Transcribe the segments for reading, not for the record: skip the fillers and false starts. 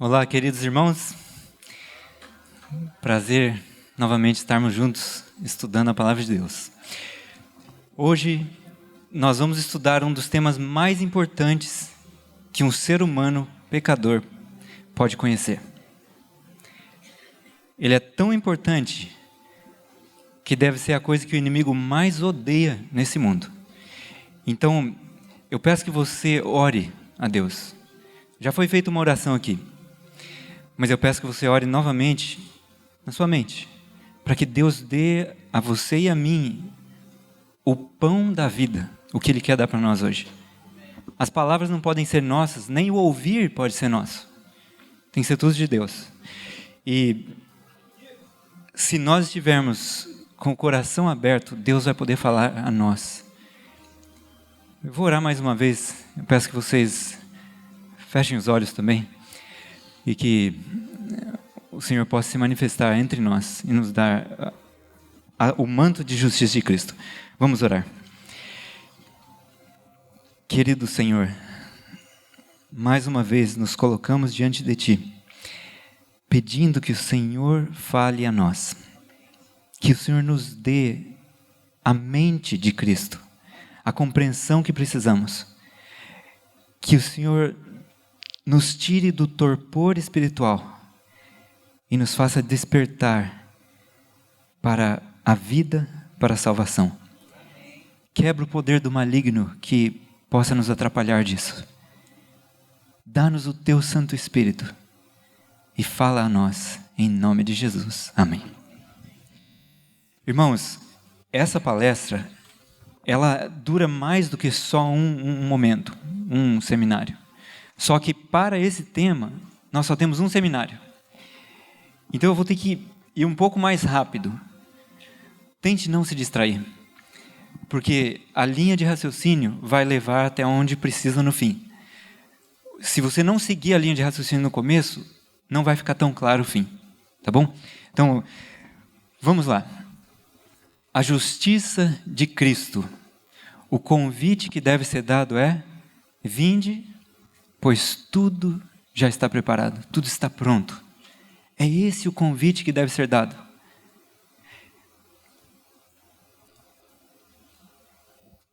Olá, queridos irmãos. Prazer novamente estarmos juntos estudando a Palavra de Deus. Hoje nós vamos estudar um dos temas mais importantes que um ser humano pecador pode conhecer. Ele é tão importante que deve ser a coisa que o inimigo mais odeia nesse mundo. Então, eu peço que você ore a Deus. Já foi feita uma oração aqui. Mas eu peço que você ore novamente na sua mente, para que Deus dê a você e a mim o pão da vida, o que Ele quer dar para nós hoje. As palavras não podem ser nossas, nem o ouvir pode ser nosso. Tem que ser tudo de Deus. E se nós estivermos com o coração aberto, Deus vai poder falar a nós. Eu vou orar mais uma vez. Eu peço que vocês fechem os olhos também. E que o Senhor possa se manifestar entre nós e nos dar o manto de justiça de Cristo. Vamos orar. Querido Senhor, mais uma vez nos colocamos diante de Ti, pedindo que o Senhor fale a nós, que o Senhor nos dê a mente de Cristo, a compreensão que precisamos, que o Senhor nos tire do torpor espiritual e nos faça despertar para a vida, para a salvação. Quebra o poder do maligno que possa nos atrapalhar disso. Dá-nos o Teu Santo Espírito e fala a nós, em nome de Jesus. Amém. Irmãos, essa palestra, ela dura mais do que só um momento, um seminário. Só que para esse tema, nós só temos um seminário. Então eu vou ter que ir um pouco mais rápido. Tente não se distrair. Porque a linha de raciocínio vai levar até onde precisa no fim. Se você não seguir a linha de raciocínio no começo, não vai ficar tão claro o fim. Tá bom? Então, vamos lá. A justiça de Cristo. O convite que deve ser dado é: vinde, pois tudo já está preparado, tudo está pronto. É esse o convite que deve ser dado.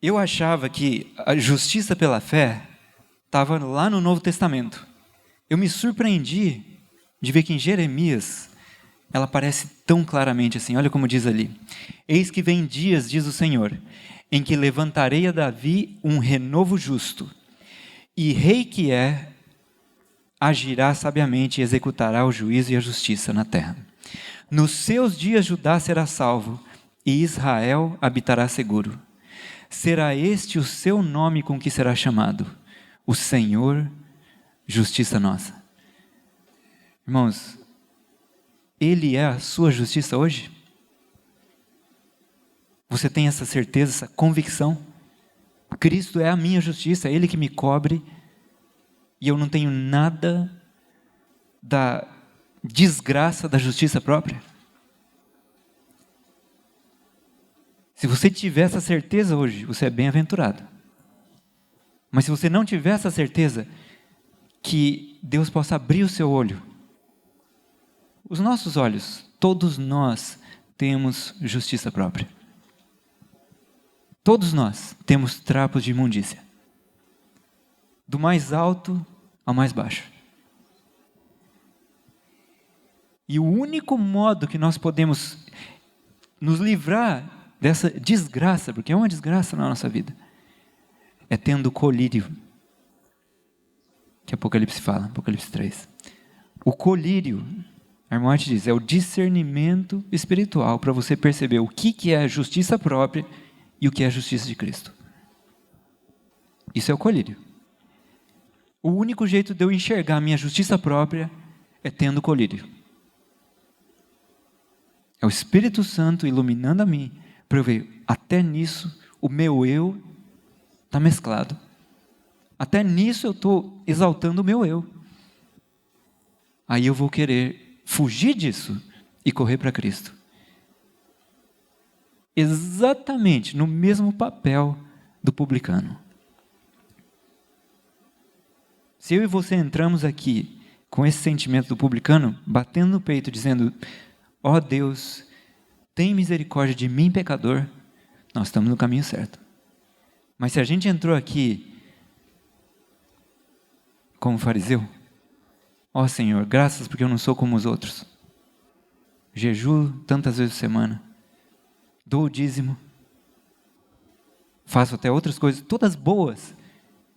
Eu achava que a justiça pela fé estava lá no Novo Testamento. Eu me surpreendi de ver que em Jeremias ela aparece tão claramente assim. Olha como diz ali: eis que vem dias, diz o Senhor, em que levantarei a Davi um renovo justo, e rei que é, agirá sabiamente e executará o juízo e a justiça na terra. Nos seus dias Judá será salvo, e Israel habitará seguro. Será este o seu nome com que será chamado: o Senhor, justiça nossa. Irmãos, Ele é a sua justiça hoje? Você tem essa certeza, essa convicção? Cristo é a minha justiça, é Ele que me cobre, e eu não tenho nada da desgraça da justiça própria? Se você tiver essa certeza hoje, você é bem-aventurado. Mas se você não tiver essa certeza, que Deus possa abrir o seu olho. Os nossos olhos, todos nós temos justiça própria. Todos nós temos trapos de imundícia. Do mais alto ao mais baixo. E o único modo que nós podemos nos livrar dessa desgraça, porque é uma desgraça na nossa vida, é tendo colírio. Que Apocalipse fala, Apocalipse 3. O colírio, a irmã te diz, é o discernimento espiritual para você perceber o que é a justiça própria e o que é a justiça de Cristo. Isso é o colírio. O único jeito de eu enxergar a minha justiça própria é tendo colírio. É o Espírito Santo iluminando a mim, para eu ver, até nisso o meu eu está mesclado. Até nisso eu estou exaltando o meu eu. Aí eu vou querer fugir disso e correr para Cristo. Exatamente no mesmo papel do publicano. Se eu e você entramos aqui com esse sentimento do publicano, batendo no peito, dizendo: ó Deus, tem misericórdia de mim, pecador, nós estamos no caminho certo. Mas se a gente entrou aqui como fariseu, ó Senhor, graças porque eu não sou como os outros. Jejuo tantas vezes por semana, dou o dízimo, faço até outras coisas, todas boas,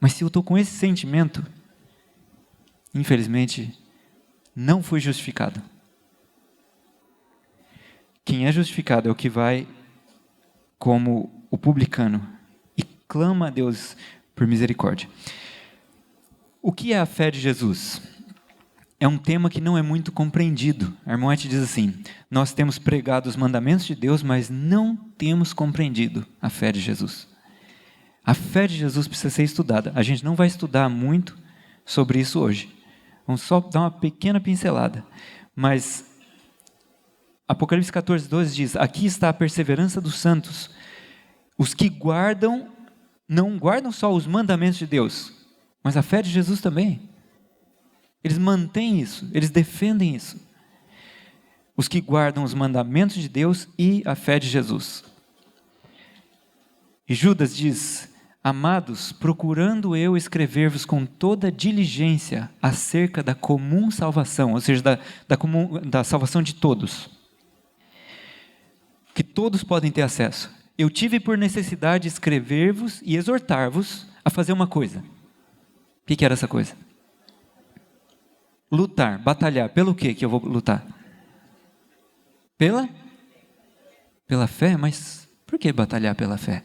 mas se eu estou com esse sentimento, infelizmente, não fui justificado. Quem é justificado é o que vai como o publicano e clama a Deus por misericórdia. O que é a fé de Jesus? É um tema que não é muito compreendido. A irmã White diz assim: nós temos pregado os mandamentos de Deus, mas não temos compreendido a fé de Jesus. A fé de Jesus precisa ser estudada. A gente não vai estudar muito sobre isso hoje. Vamos só dar uma pequena pincelada. Mas Apocalipse 14:12 diz: aqui está a perseverança dos santos, os que guardam, não guardam só os mandamentos de Deus, mas a fé de Jesus também. Eles mantêm isso, eles defendem isso. Os que guardam os mandamentos de Deus e a fé de Jesus. E Judas diz: amados, procurando eu escrever-vos com toda diligência acerca da comum salvação, ou seja, da salvação de todos, que todos podem ter acesso. Eu tive por necessidade escrever-vos e exortar-vos a fazer uma coisa. O que era essa coisa? Lutar, batalhar. Pelo que eu vou lutar? Pela fé? Mas por que batalhar pela fé?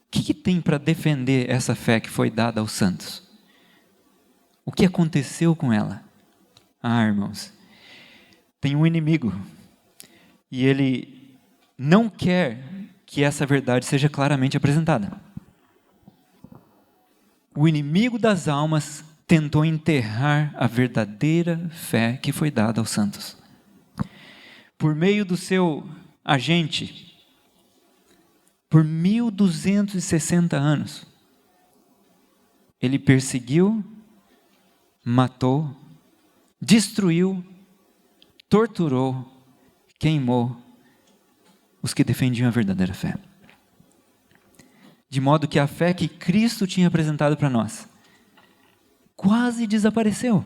O que tem para defender essa fé que foi dada aos santos? O que aconteceu com ela? Ah, irmãos, tem um inimigo e ele não quer que essa verdade seja claramente apresentada. O inimigo das almas tentou enterrar a verdadeira fé que foi dada aos santos. Por meio do seu agente, por 1260 anos, ele perseguiu, matou, destruiu, torturou, queimou os que defendiam a verdadeira fé. De modo que a fé que Cristo tinha apresentado para nós quase desapareceu.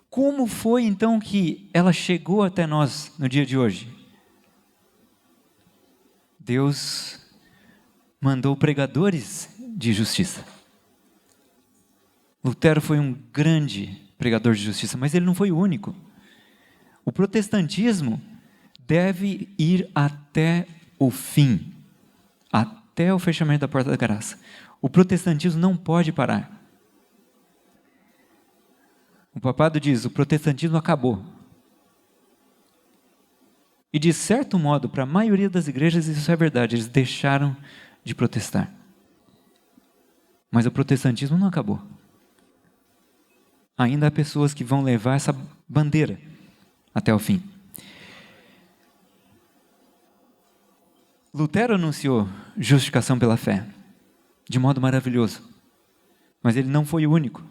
Como foi então que ela chegou até nós no dia de hoje? Deus mandou pregadores de justiça. Lutero foi um grande pregador de justiça, mas ele não foi o único. O protestantismo deve ir até o fim, até o fechamento da porta da graça. O protestantismo não pode parar. O papado diz: o protestantismo acabou. E de certo modo, para a maioria das igrejas isso é verdade, eles deixaram de protestar. Mas o protestantismo não acabou. Ainda há pessoas que vão levar essa bandeira até o fim. Lutero anunciou justificação pela fé, de modo maravilhoso. Mas ele não foi o único.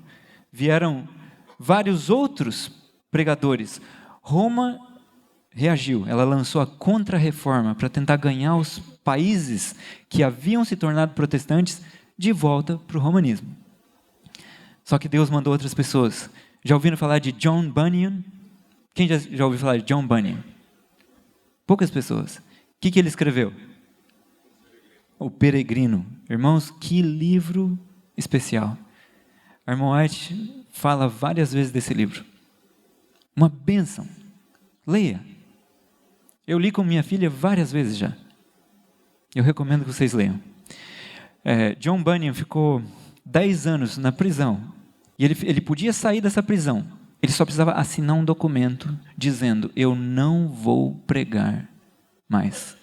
Vieram vários outros pregadores. Roma reagiu, ela lançou a contra-reforma para tentar ganhar os países que haviam se tornado protestantes de volta para o romanismo. Só que Deus mandou outras pessoas. Já ouviram falar de John Bunyan? Quem já ouviu falar de John Bunyan? Poucas pessoas. O que ele escreveu? O Peregrino. Irmãos, que livro especial. A irmã White fala várias vezes desse livro. Uma bênção. Leia. Eu li com minha filha várias vezes já. Eu recomendo que vocês leiam. John Bunyan ficou 10 anos na prisão. E ele podia sair dessa prisão. Ele só precisava assinar um documento dizendo: eu não vou pregar mais.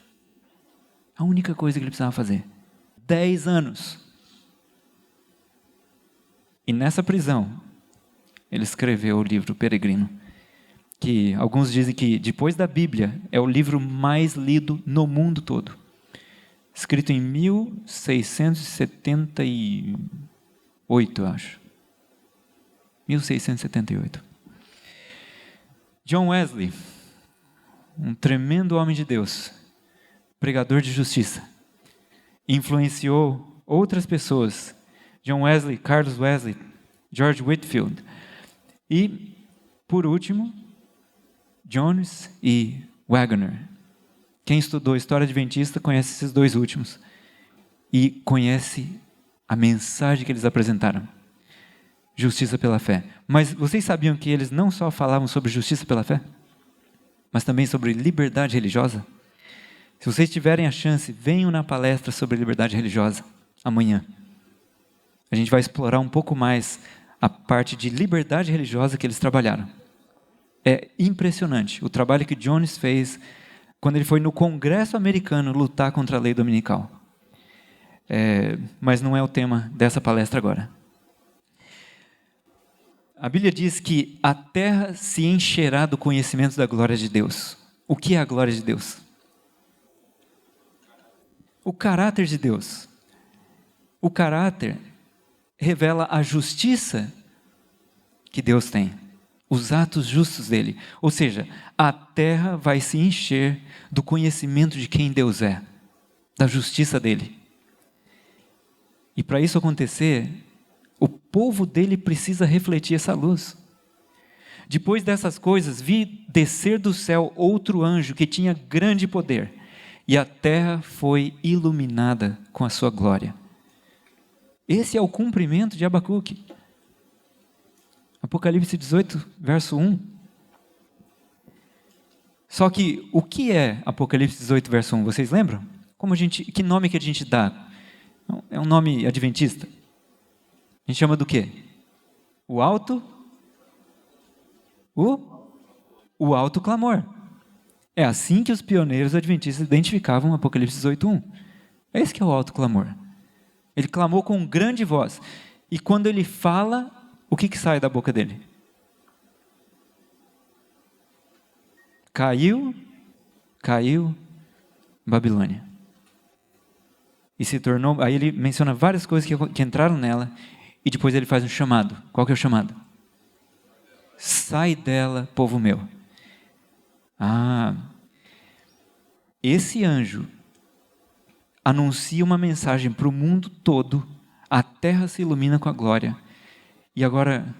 A única coisa que ele precisava fazer. 10 anos. E nessa prisão, ele escreveu o livro Peregrino, que alguns dizem que, depois da Bíblia, é o livro mais lido no mundo todo. Escrito em 1678, eu acho. 1678. John Wesley, um tremendo homem de Deus, pregador de justiça, influenciou outras pessoas. John Wesley, Carlos Wesley, George Whitefield e, por último, Jones e Waggoner. Quem estudou História Adventista conhece esses dois últimos e conhece a mensagem que eles apresentaram. Justiça pela fé. Mas vocês sabiam que eles não só falavam sobre justiça pela fé, mas também sobre liberdade religiosa? Se vocês tiverem a chance, venham na palestra sobre liberdade religiosa amanhã. A gente vai explorar um pouco mais a parte de liberdade religiosa que eles trabalharam. É impressionante o trabalho que Jones fez quando ele foi no Congresso americano lutar contra a lei dominical. Mas não é o tema dessa palestra agora. A Bíblia diz que a terra se encherá do conhecimento da glória de Deus. O que é a glória de Deus? O caráter de Deus. O caráter revela a justiça que Deus tem, os atos justos dele. Ou seja, a terra vai se encher do conhecimento de quem Deus é, da justiça dele. E para isso acontecer, o povo dele precisa refletir essa luz. Depois dessas coisas, vi descer do céu outro anjo que tinha grande poder, e a terra foi iluminada com a sua glória. Esse é o cumprimento de Abacuque. Apocalipse 18, verso 1. Só que o que é Apocalipse 18, verso 1? Vocês lembram? Que nome que a gente dá? É um nome adventista. A gente chama do quê? O alto clamor. É assim que os pioneiros adventistas identificavam o Apocalipse 18:1. É esse que é o alto clamor. Ele clamou com grande voz. E quando ele fala, o que sai da boca dele? Caiu Babilônia. E se tornou, aí ele menciona várias coisas que entraram nela, e depois ele faz um chamado. Qual que é o chamado? Sai dela, povo meu. Esse anjo anuncia uma mensagem para o mundo todo, a terra se ilumina com a glória. E agora,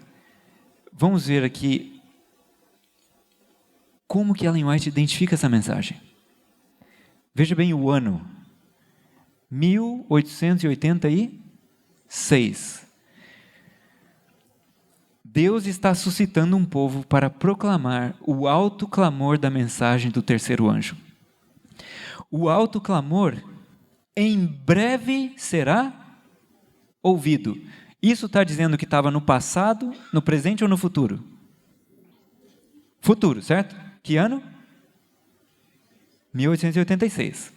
vamos ver aqui como que Ellen White identifica essa mensagem. Veja bem o ano, 1886. Deus está suscitando um povo para proclamar o alto clamor da mensagem do terceiro anjo. O alto clamor em breve será ouvido. Isso está dizendo que estava no passado, no presente ou no futuro? Futuro, certo? Que ano? 1886.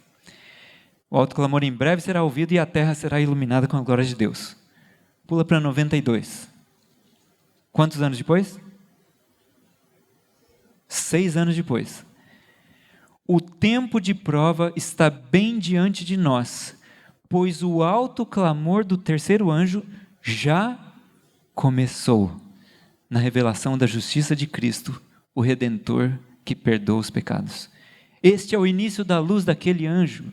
O alto clamor em breve será ouvido e a terra será iluminada com a glória de Deus. Pula para 92. Quantos anos depois? 6 anos depois. O tempo de prova está bem diante de nós, pois o alto clamor do terceiro anjo já começou na revelação da justiça de Cristo, o Redentor que perdoa os pecados. Este é o início da luz daquele anjo,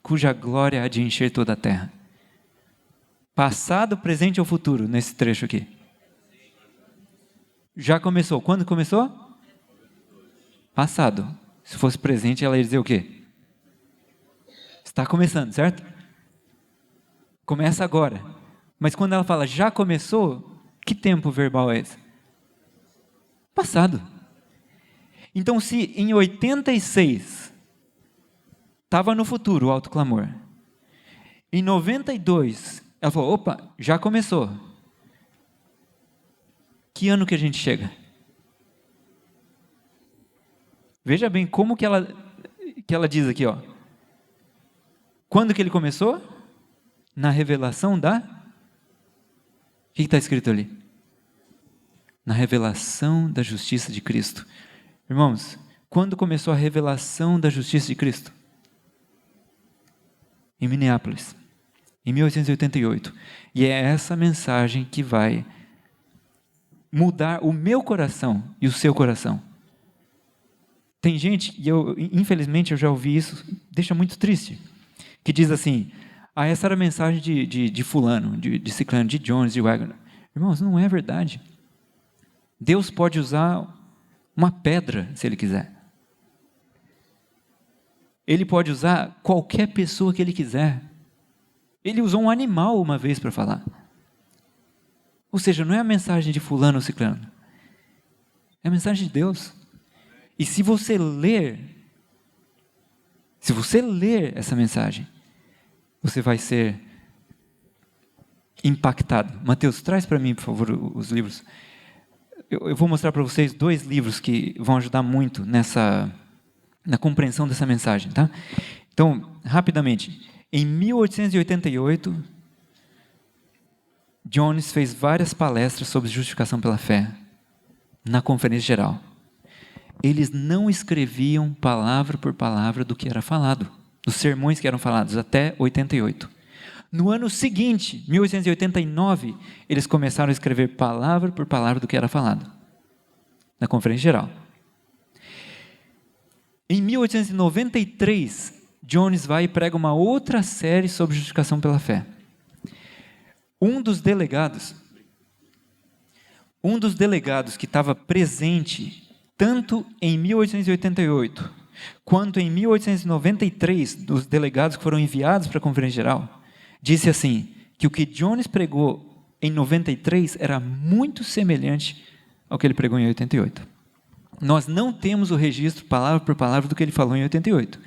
cuja glória há de encher toda a terra. Passado, presente ou futuro, nesse trecho aqui? Já começou. Quando começou? Passado. Se fosse presente, ela ia dizer o quê? Está começando, certo? Começa agora. Mas quando ela fala já começou, que tempo verbal é esse? Passado. Então, se em 86 estava no futuro o alto clamor, em 92 ela falou, opa, já começou. Que ano que a gente chega? Veja bem como que ela diz aqui, ó. Quando que ele começou? Na revelação da... O que está escrito ali? Na revelação da justiça de Cristo. Irmãos, quando começou a revelação da justiça de Cristo? Em Minneapolis, em 1888. E é essa mensagem que vai mudar o meu coração e o seu coração. Tem gente, e infelizmente eu já ouvi isso, deixa muito triste, que diz assim, essa era a mensagem de fulano, de ciclano, de Jones, de Wagner. Irmãos, não é verdade. Deus pode usar uma pedra, se Ele quiser. Ele pode usar qualquer pessoa que Ele quiser. Ele usou um animal uma vez para falar. Ou seja, não é a mensagem de fulano ou ciclano. É a mensagem de Deus. E se você ler essa mensagem, você vai ser impactado. Mateus, traz para mim, por favor, os livros. Eu vou mostrar para vocês 2 livros que vão ajudar muito na compreensão dessa mensagem, tá? Então, rapidamente, em 1888, Jones fez várias palestras sobre justificação pela fé na Conferência Geral. Eles não escreviam palavra por palavra do que era falado, dos sermões que eram falados, até 88. No ano seguinte, 1889, eles começaram a escrever palavra por palavra do que era falado, na Conferência Geral. Em 1893, Jones vai e prega uma outra série sobre justificação pela fé. Um dos delegados que estava presente tanto em 1888 quanto em 1893, dos delegados que foram enviados para a Conferência Geral, disse assim, que o que Jones pregou em 93 era muito semelhante ao que ele pregou em 88. Nós não temos o registro, palavra por palavra, do que ele falou em 88,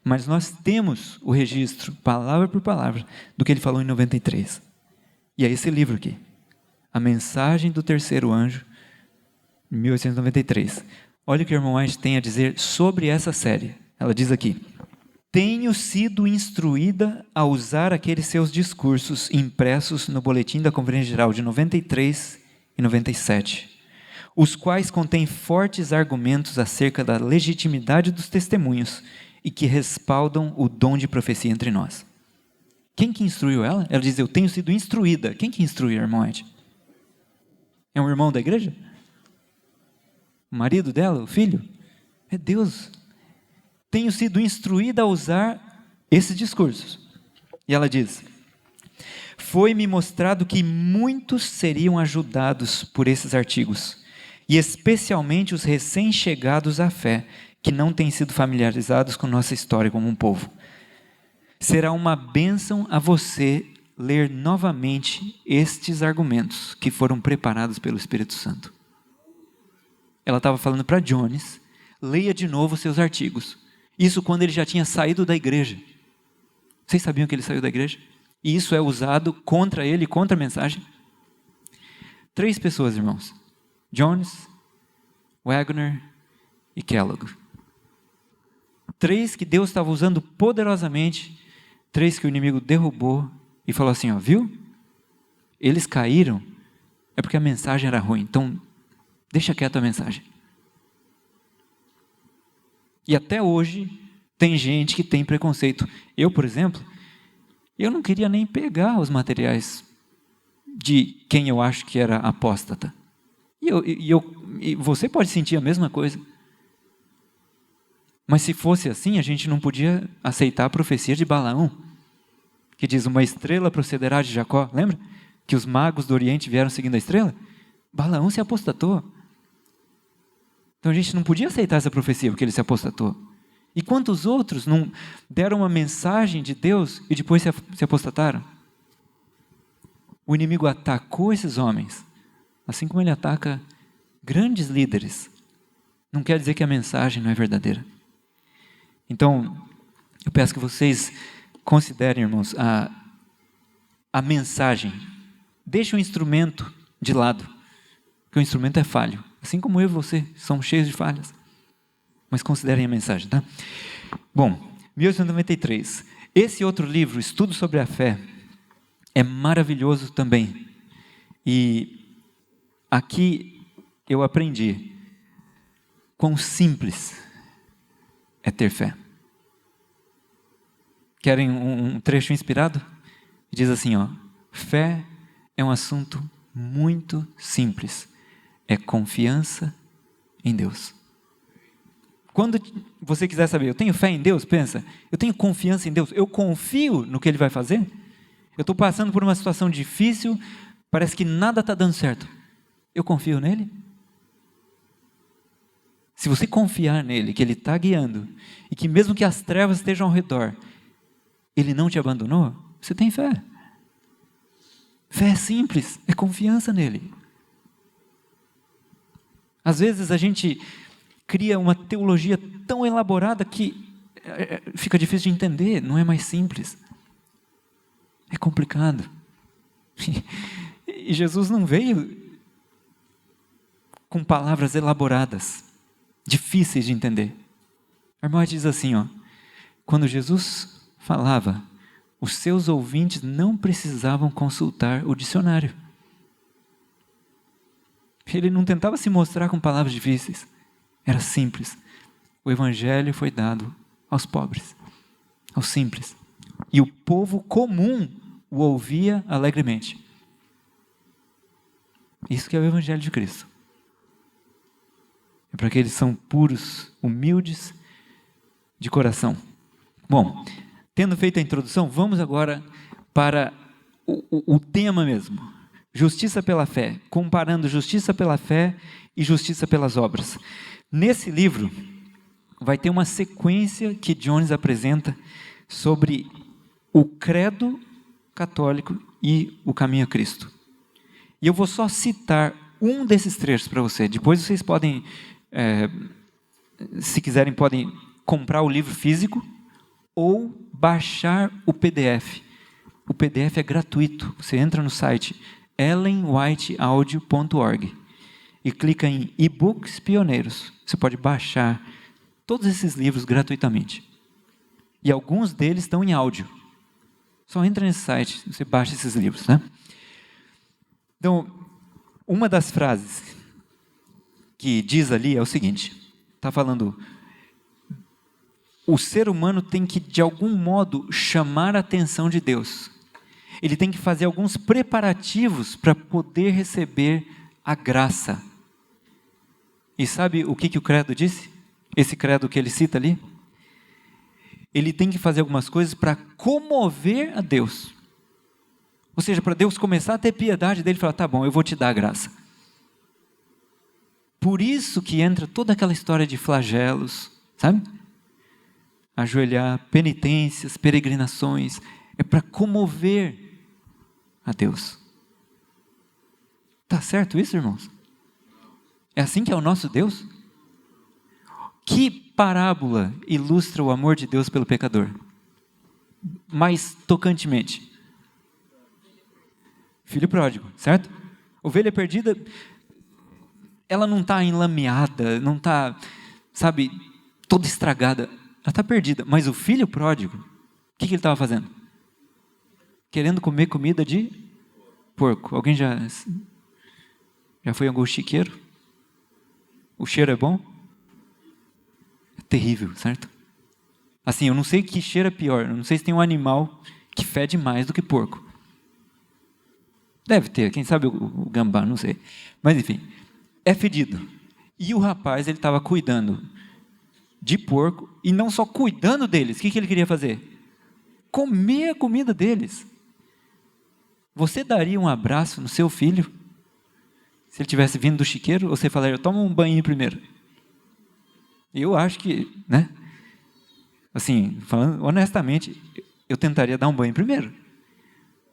mas nós temos o registro, palavra por palavra, do que ele falou em 93. E é esse livro aqui, A Mensagem do Terceiro Anjo, 1893. Olha o que o irmão White tem a dizer sobre essa série. Ela diz aqui: tenho sido instruída a usar aqueles seus discursos impressos no Boletim da Conferência Geral de 93 e 97, os quais contêm fortes argumentos acerca da legitimidade dos testemunhos e que respaldam o dom de profecia entre nós. Quem que instruiu ela? Ela diz, eu tenho sido instruída. Quem que instruiu a irmã White? É um irmão da igreja? O marido dela? O filho? É Deus. Tenho sido instruída a usar esses discursos. E ela diz, foi-me mostrado que muitos seriam ajudados por esses artigos, e especialmente os recém-chegados à fé, que não têm sido familiarizados com nossa história como um povo. Será uma bênção a você ler novamente estes argumentos que foram preparados pelo Espírito Santo. Ela estava falando para Jones, leia de novo seus artigos. Isso quando ele já tinha saído da igreja. Vocês sabiam que ele saiu da igreja? E isso é usado contra ele, contra a mensagem? 3 pessoas, irmãos. Jones, Wagner e Kellogg. 3 que Deus estava usando poderosamente, 3 que o inimigo derrubou e falou assim, ó, viu? Eles caíram, é porque a mensagem era ruim, então deixa quieto a mensagem. E até hoje tem gente que tem preconceito. Eu, por exemplo, eu não queria nem pegar os materiais de quem eu acho que era apóstata. E você pode sentir a mesma coisa. Mas se fosse assim, a gente não podia aceitar a profecia de Balaão, que diz, uma estrela procederá de Jacó. Lembra? Que os magos do Oriente vieram seguindo a estrela? Balaão se apostatou. Então a gente não podia aceitar essa profecia, porque ele se apostatou. E quantos outros não deram uma mensagem de Deus e depois se apostataram? O inimigo atacou esses homens, assim como ele ataca grandes líderes. Não quer dizer que a mensagem não é verdadeira. Então, eu peço que vocês considerem, irmãos, a mensagem. Deixe o instrumento de lado, porque o instrumento é falho. Assim como eu e você, somos cheios de falhas. Mas considerem a mensagem, tá? Bom, 1893. Esse outro livro, Estudo sobre a Fé, é maravilhoso também. E aqui eu aprendi quão simples é ter fé. Querem um trecho inspirado? Diz assim, ó, fé é um assunto muito simples, é confiança em Deus. Quando você quiser saber, eu tenho fé em Deus, pensa, eu tenho confiança em Deus, eu confio no que Ele vai fazer? Eu estou passando por uma situação difícil, parece que nada está dando certo. Eu confio nele? Se você confiar nele, que Ele está guiando, e que mesmo que as trevas estejam ao redor, Ele não te abandonou, você tem fé. Fé é simples, é confiança nele. Às vezes a gente cria uma teologia tão elaborada que fica difícil de entender, não é mais simples. É complicado. E Jesus não veio com palavras elaboradas, difíceis de entender. A irmã diz assim, quando Jesus falava, os seus ouvintes não precisavam consultar o dicionário. Ele não tentava se mostrar com palavras difíceis. Era simples. O evangelho foi dado aos pobres, aos simples. E o povo comum o ouvia alegremente. Isso que é o evangelho de Cristo. É para aqueles que são puros, humildes de coração. Bom, tendo feito a introdução, vamos agora para o tema mesmo. Justiça pela fé, comparando justiça pela fé e justiça pelas obras. Nesse livro, vai ter uma sequência que Jones apresenta sobre o credo católico e o caminho a Cristo. E eu vou só citar um desses trechos para você. Depois vocês podem, se quiserem, podem comprar o livro físico ou baixar o PDF. O PDF é gratuito. Você entra no site ellenwhiteaudio.org e clica em e-books pioneiros. Você pode baixar todos esses livros gratuitamente. E alguns deles estão em áudio. Só entra nesse site, você baixa esses livros, né? Então, uma das frases que diz ali é o seguinte, está falando, o ser humano tem que, de algum modo, chamar a atenção de Deus. Ele tem que fazer alguns preparativos para poder receber a graça. E sabe o que o credo disse? Esse credo que ele cita ali? Ele tem que fazer algumas coisas para comover a Deus. Ou seja, para Deus começar a ter piedade dele e falar, tá bom, eu vou te dar a graça. Por isso que entra toda aquela história de flagelos, sabe? Ajoelhar, penitências, peregrinações, é para comover a Deus. Tá certo isso, irmãos? É assim que é o nosso Deus? Que parábola ilustra o amor de Deus pelo pecador? Mais tocantemente. Filho pródigo, certo? Ovelha perdida, ela não está enlameada, não está, sabe, toda estragada. Ela está perdida. Mas o filho pródigo, o que ele estava fazendo? Querendo comer comida de porco. Alguém já foi em algum chiqueiro? O cheiro é bom? É terrível, certo? Assim, eu não sei que cheiro é pior. Eu não sei se tem um animal que fede mais do que porco. Deve ter, quem sabe o gambá, não sei. Mas enfim, é fedido. E o rapaz, ele estava cuidando de porco, e não só cuidando deles. O que ele queria fazer? Comer a comida deles. Você daria um abraço no seu filho? Se ele tivesse vindo do chiqueiro, ou você falaria, toma um banho primeiro? Eu acho que, né? Assim, falando honestamente, eu tentaria dar um banho primeiro.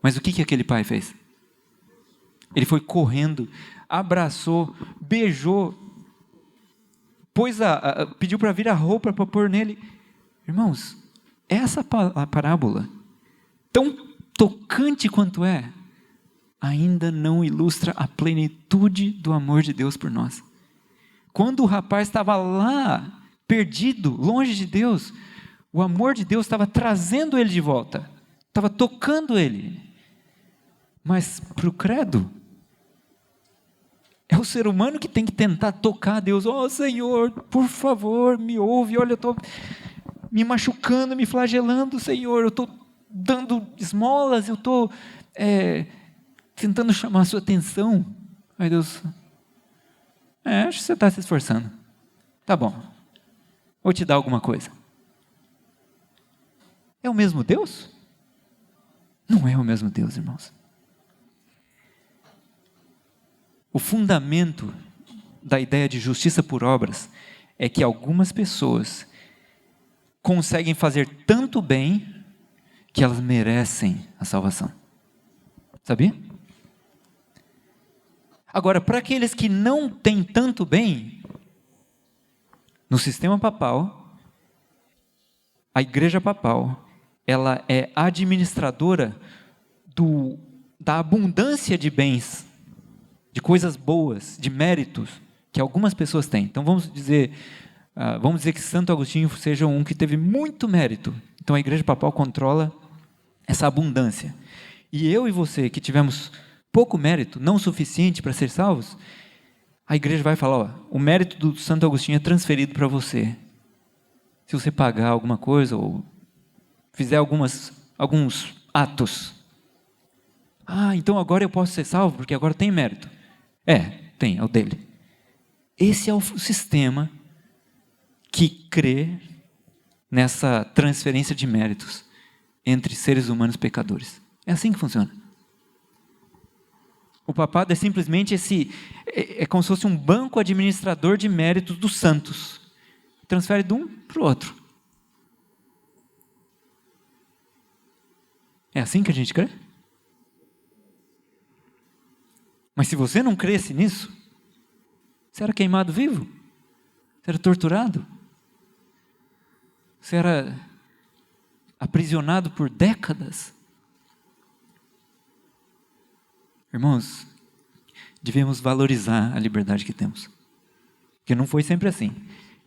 Mas o que aquele pai fez? Ele foi correndo, abraçou, beijou, pediu para vir a roupa para pôr nele. Irmãos, essa parábola, tão tocante quanto é, ainda não ilustra a plenitude do amor de Deus por nós. Quando o rapaz estava lá, perdido, longe de Deus, o amor de Deus estava trazendo ele de volta, estava tocando ele. Mas para o credo, é o ser humano que tem que tentar tocar a Deus. Oh Senhor, por favor, me ouve, olha, eu estou me machucando, me flagelando, Senhor, eu estou dando esmolas, eu estou tentando chamar a sua atenção. Ai Deus, Acho que você está se esforçando. Tá bom, vou te dar alguma coisa. É o mesmo Deus? Não é o mesmo Deus, irmãos. O fundamento da ideia de justiça por obras é que algumas pessoas conseguem fazer tanto bem que elas merecem a salvação. Sabia? Agora, para aqueles que não têm tanto bem, no sistema papal, a igreja papal, ela é administradora da abundância de bens, de coisas boas, de méritos que algumas pessoas têm. Então vamos dizer que Santo Agostinho seja um que teve muito mérito. Então a igreja papal controla essa abundância. E eu e você que tivemos pouco mérito, não suficiente para ser salvos, a igreja vai falar, o mérito do Santo Agostinho é transferido para você. Se você pagar alguma coisa ou fizer alguns atos. Então agora eu posso ser salvo porque agora tem mérito. É o dele. Esse é o sistema que crê nessa transferência de méritos entre seres humanos pecadores. É assim que funciona. O papado é simplesmente é como se fosse um banco administrador de méritos dos santos. Transfere de um para o outro. É assim que a gente crê? Mas se você não cresce nisso, você era queimado vivo? Você era torturado? Você era aprisionado por décadas? Irmãos, devemos valorizar a liberdade que temos. Porque não foi sempre assim.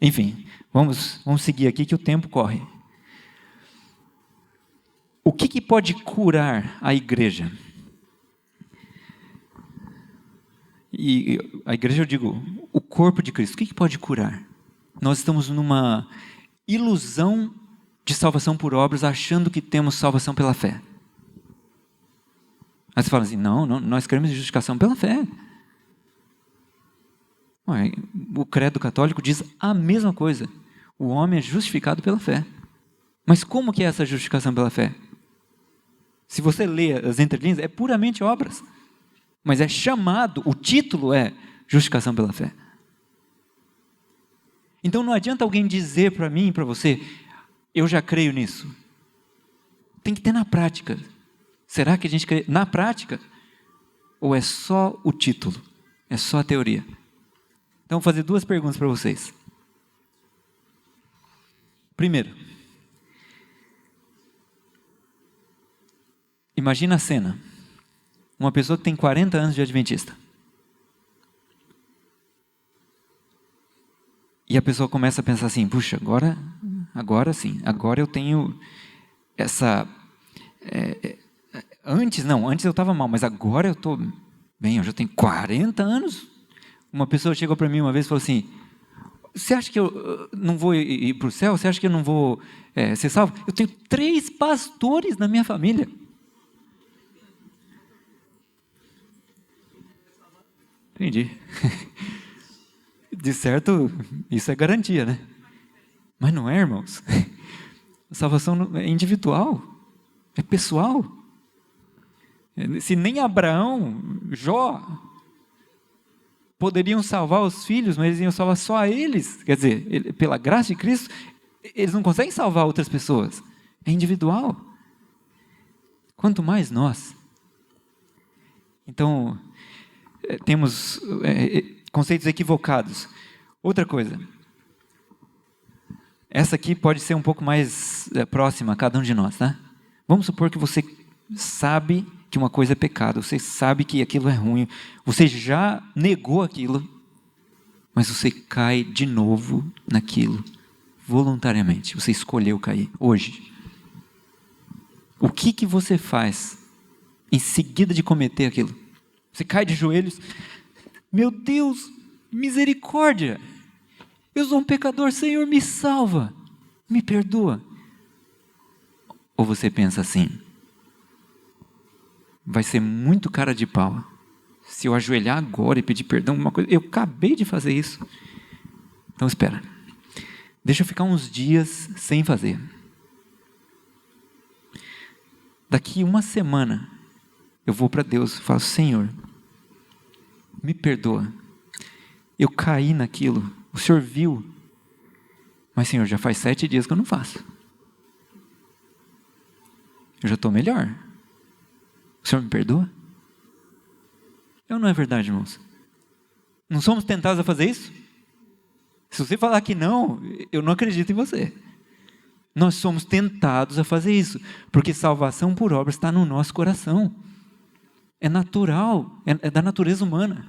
Enfim, vamos seguir aqui que o tempo corre. O que pode curar a igreja? E a igreja, eu digo, o corpo de Cristo. O que pode curar? Nós estamos numa ilusão de salvação por obras, achando que temos salvação pela fé. Aí você fala assim, não, nós queremos justificação pela fé. O credo católico diz a mesma coisa. O homem é justificado pela fé. Mas como que é essa justificação pela fé? Se você lê as entrelinhas, é puramente obras. Mas é chamado, o título é justificação pela fé. Então não adianta alguém dizer para mim e para você, eu já creio nisso. Tem que ter na prática. Será que a gente crê na prática? Ou é só o título? É só a teoria? Então vou fazer 2 perguntas para vocês. Primeiro, imagina a cena. Uma pessoa que tem 40 anos de adventista. E a pessoa começa a pensar assim, puxa, agora sim, agora eu tenho essa... Antes eu estava mal, mas agora eu estou bem, eu já tenho 40 anos. Uma pessoa chegou para mim uma vez e falou assim, você acha que eu não vou ir para o céu? Você acha que eu não vou ser salvo? Eu tenho 3 pastores na minha família. Entendi. De certo, isso é garantia, né? Mas não é, irmãos. A salvação é individual, é pessoal. Se nem Abraão, Jó, poderiam salvar os filhos, mas eles iam salvar só eles. Quer dizer, pela graça de Cristo, eles não conseguem salvar outras pessoas. É individual. Quanto mais nós. Então, temos conceitos equivocados. Outra coisa. Essa aqui pode ser um pouco mais próxima a cada um de nós, né? Vamos supor que você sabe que uma coisa é pecado, você sabe que aquilo é ruim, você já negou aquilo, mas você cai de novo naquilo, voluntariamente, você escolheu cair, hoje. O que você faz em seguida de cometer aquilo? Você cai de joelhos, meu Deus, misericórdia, eu sou um pecador, Senhor, me salva, me perdoa. Ou você pensa assim, vai ser muito cara de pau Se eu ajoelhar agora e pedir perdão, uma coisa, eu acabei de fazer isso. Então espera. Deixa eu ficar uns dias sem fazer. Daqui uma semana, eu vou para Deus e falo, Senhor, me perdoa. Eu caí naquilo, o Senhor viu. Mas Senhor, já faz 7 dias que eu não faço. Eu já estou melhor. O Senhor me perdoa? Ou não é verdade, irmãos? Não somos tentados a fazer isso? Se você falar que não, eu não acredito em você. Nós somos tentados a fazer isso, porque salvação por obra está no nosso coração. É natural, é da natureza humana.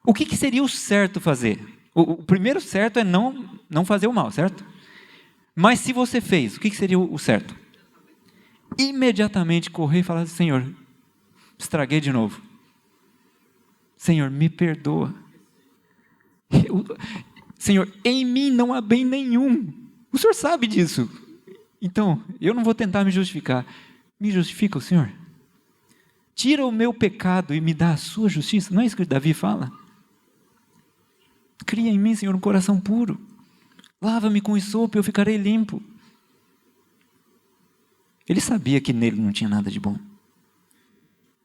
O que seria o certo fazer? O primeiro certo é não fazer o mal, certo? Mas se você fez, o que seria o certo? Imediatamente correr e falar, Senhor, estraguei de novo. Senhor, me perdoa. Senhor, em mim não há bem nenhum. O Senhor sabe disso. Então, eu não vou tentar me justificar. Me justifica o Senhor. Tira o meu pecado e me dá a sua justiça. Não é isso que Davi fala? Cria em mim, Senhor, um coração puro. Lava-me com hisopo e eu ficarei limpo. Ele sabia que nele não tinha nada de bom.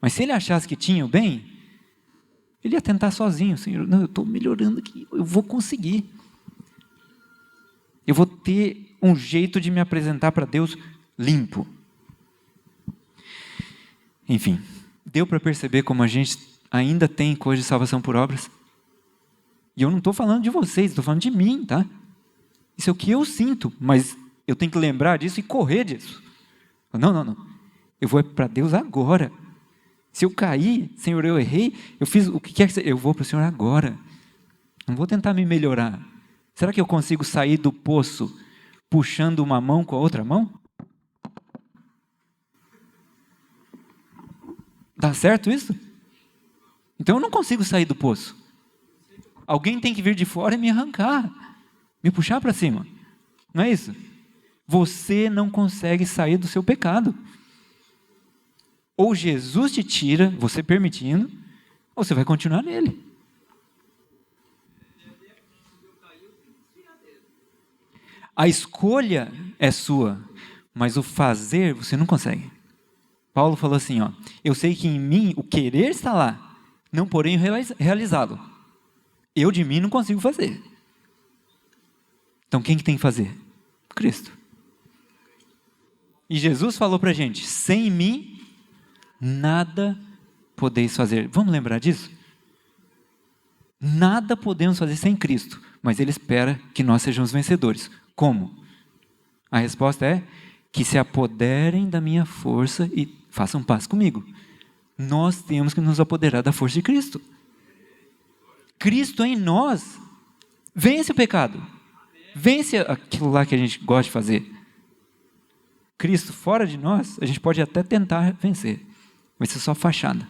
Mas se ele achasse que tinha o bem, ele ia tentar sozinho. Senhor, não, eu estou melhorando aqui, eu vou conseguir. Eu vou ter um jeito de me apresentar para Deus limpo. Enfim, deu para perceber como a gente ainda tem coisa de salvação por obras? E eu não estou falando de vocês, estou falando de mim, tá? Isso é o que eu sinto, mas eu tenho que lembrar disso e correr disso. Não. Eu vou para Deus agora. Se eu cair, Senhor, eu errei, eu fiz o que quer que seja, eu vou para o Senhor agora. Não vou tentar me melhorar. Será que eu consigo sair do poço puxando uma mão com a outra mão? Dá certo isso? Então eu não consigo sair do poço. Alguém tem que vir de fora e me arrancar, me puxar para cima. Não é isso? Você não consegue sair do seu pecado. Ou Jesus te tira, você permitindo, ou você vai continuar nele. A escolha é sua, mas o fazer você não consegue. Paulo falou assim, eu sei que em mim o querer está lá, não porém realizá-lo. Eu de mim não consigo fazer. Então quem que tem que fazer? Cristo. E Jesus falou para a gente, sem mim, nada podeis fazer. Vamos lembrar disso? Nada podemos fazer sem Cristo, mas Ele espera que nós sejamos vencedores. Como? A resposta é que se apoderem da minha força e façam paz comigo. Nós temos que nos apoderar da força de Cristo. Cristo em nós vence o pecado. Vence aquilo lá que a gente gosta de fazer. Cristo fora de nós, a gente pode até tentar vencer. Vai ser só fachada.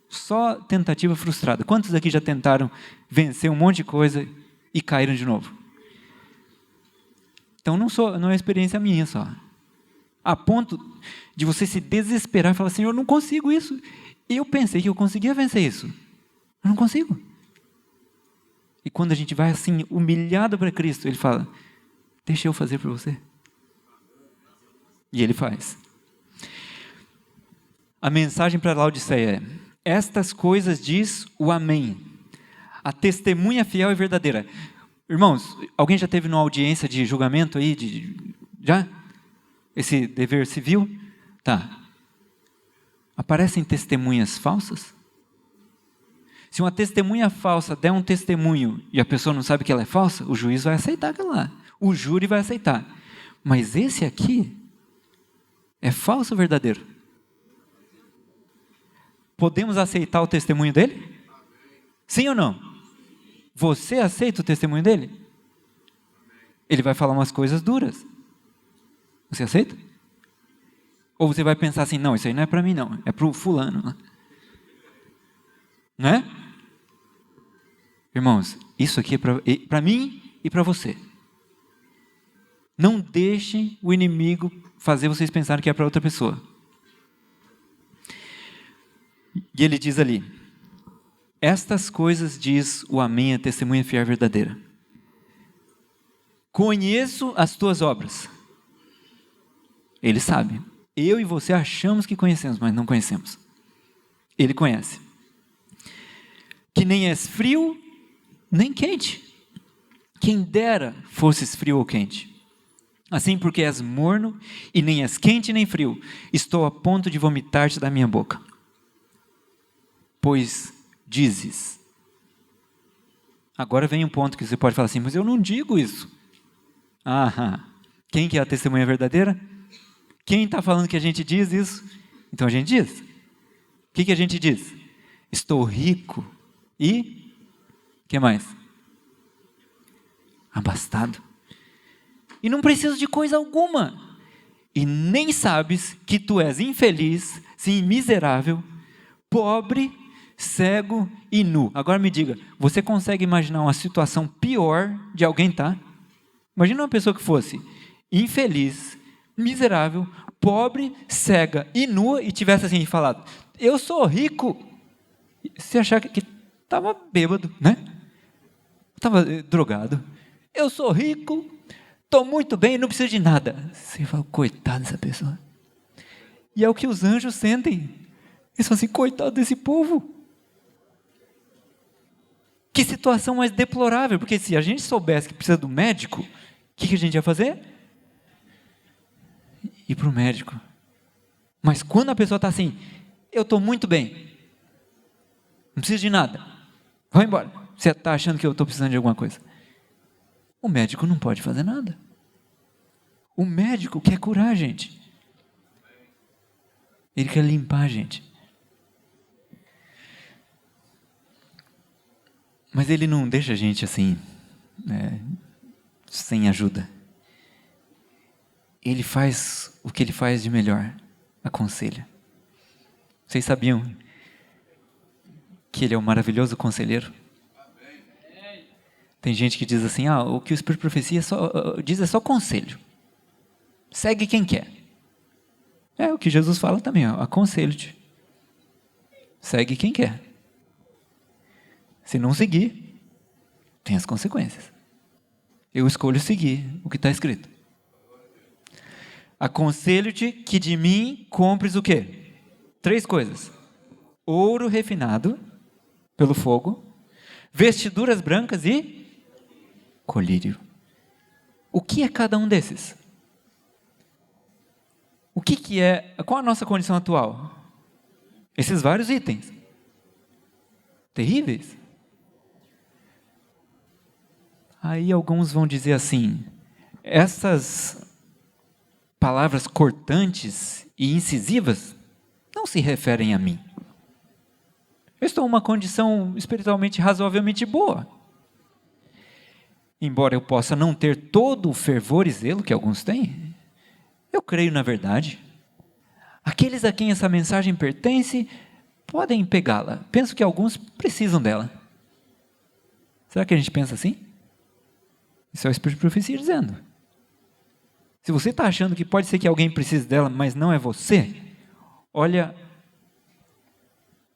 Só tentativa frustrada. Quantos aqui já tentaram vencer um monte de coisa e caíram de novo? Então não é uma experiência minha só. A ponto de você se desesperar e falar, Senhor, eu não consigo isso. Eu pensei que eu conseguia vencer isso. Eu não consigo. E quando a gente vai assim, humilhado para Cristo, Ele fala, deixa eu fazer por você. E Ele faz. A mensagem para Laodiceia é, estas coisas diz o Amém. A testemunha fiel e verdadeira. Irmãos, alguém já teve numa audiência de julgamento aí? Já? Esse dever civil? Tá. Aparecem testemunhas falsas? Se uma testemunha falsa der um testemunho e a pessoa não sabe que ela é falsa, o juiz vai aceitar aquela lá. O júri vai aceitar. Mas esse aqui é falso ou verdadeiro? Podemos aceitar o testemunho dele? Sim ou não? Você aceita o testemunho dele? Ele vai falar umas coisas duras. Você aceita? Ou você vai pensar assim, não, isso aí não é para mim não, é para o fulano. Não é? Irmãos, isso aqui é para mim e para você. Não deixem o inimigo fazer vocês pensarem que é para outra pessoa. E ele diz ali: estas coisas diz o Amém, a testemunha fiel e verdadeira. Conheço as tuas obras. Ele sabe. Eu e você achamos que conhecemos, mas não conhecemos. Ele conhece. Que nem és frio, nem quente. Quem dera fosses frio ou quente. Assim, porque és morno, e nem és quente nem frio, estou a ponto de vomitar-te da minha boca. Pois dizes. Agora vem um ponto que você pode falar assim, mas eu não digo isso. Quem que é a testemunha verdadeira? Quem está falando que a gente diz isso? Então a gente diz. O que a gente diz? Estou rico e... o que mais? Abastado. E não preciso de coisa alguma. E nem sabes que tu és infeliz, sim, miserável, pobre, cego e nu. Agora me diga, você consegue imaginar uma situação pior de alguém estar? Imagina uma pessoa que fosse infeliz, miserável, pobre, cega e nua e tivesse assim falado, eu sou rico. Você achar que estava bêbado, né? Estava drogado. Eu sou rico, estou muito bem, não preciso de nada. Você fala, coitado dessa pessoa. E é o que os anjos sentem. Eles falam assim, coitado desse povo. Que situação mais deplorável, porque se a gente soubesse que precisa do médico, o que a gente ia fazer? Ir para o médico. Mas quando a pessoa está assim, eu estou muito bem, não preciso de nada, vai embora, você está achando que eu estou precisando de alguma coisa. O médico não pode fazer nada. O médico quer curar a gente. Ele quer limpar a gente. Mas ele não deixa a gente assim, sem ajuda. Ele faz o que ele faz de melhor, aconselha. Vocês sabiam que ele é um maravilhoso conselheiro? Tem gente que diz assim, o que o Espírito de Profecia diz é só conselho. Segue quem quer. É o que Jesus fala também, aconselho-te. Segue quem quer. Se não seguir, tem as consequências. Eu escolho seguir o que está escrito. Aconselho-te que de mim compres o quê? 3 coisas. Ouro refinado pelo fogo, vestiduras brancas e colírio. O que é cada um desses? O que é, qual a nossa condição atual? Esses vários itens. Terríveis. Aí alguns vão dizer assim, essas palavras cortantes e incisivas não se referem a mim. Eu estou em uma condição espiritualmente razoavelmente boa. Embora eu possa não ter todo o fervor e zelo que alguns têm, eu creio na verdade. Aqueles a quem essa mensagem pertence podem pegá-la. Penso que alguns precisam dela. Será que a gente pensa assim? Isso é o Espírito de Profecia dizendo. Se você está achando que pode ser que alguém precise dela, mas não é você, olha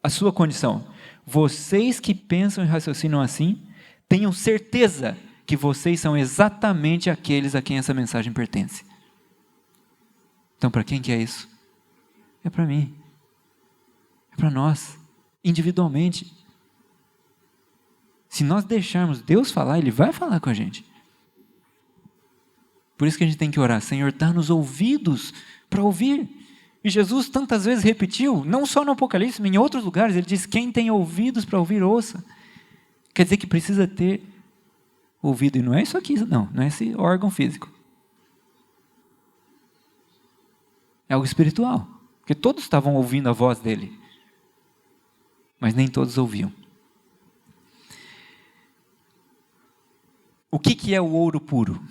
a sua condição. Vocês que pensam e raciocinam assim, tenham certeza que vocês são exatamente aqueles a quem essa mensagem pertence. Então, para quem que é isso? É para mim. É para nós, individualmente. Se nós deixarmos Deus falar, Ele vai falar com a gente. Por isso que a gente tem que orar, Senhor, dá-nos ouvidos para ouvir. E Jesus tantas vezes repetiu, não só no Apocalipse, mas em outros lugares, Ele diz, quem tem ouvidos para ouvir, ouça. Quer dizer que precisa ter ouvido, e não é isso aqui, não é esse órgão físico. É algo espiritual, porque todos estavam ouvindo a voz dele, mas nem todos ouviam. O que é o ouro puro?